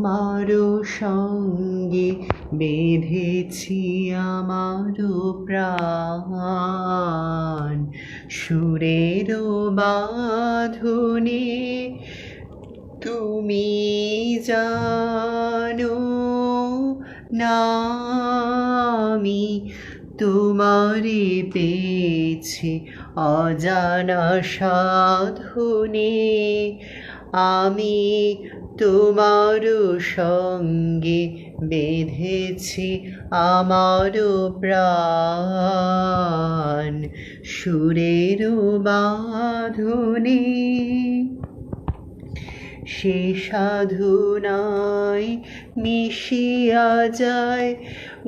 তোমারও সঙ্গে বেঁধেছি আমারও প্রাণ, সুরেরও বাঁধনে তুমি জানো না আমি তোমারে পেয়েছি অজানা সাধনে, আমি তোমারও সঙ্গে বেঁধেছি আমারও প্রাণ, সুরেরও বাঁধনে। সে সাধনায় মিশিয়া যায়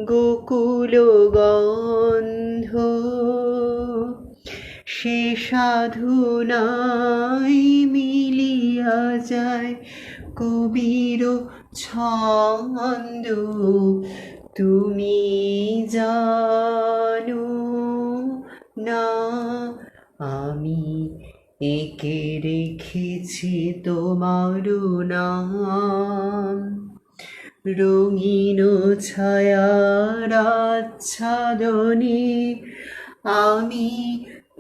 গোকুল গন্ধ, সে সাধনায় মিলিয়া যায় কবির ছন্দ, তুমি জানো না আমি এঁকে রেখেছি তোমারও নাম, রঙিন ছায়ার আচ্ছাদনে আমি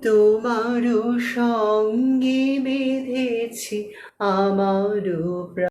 তোমারও সঙ্গে বেঁধেছি আমারও প্রাণ।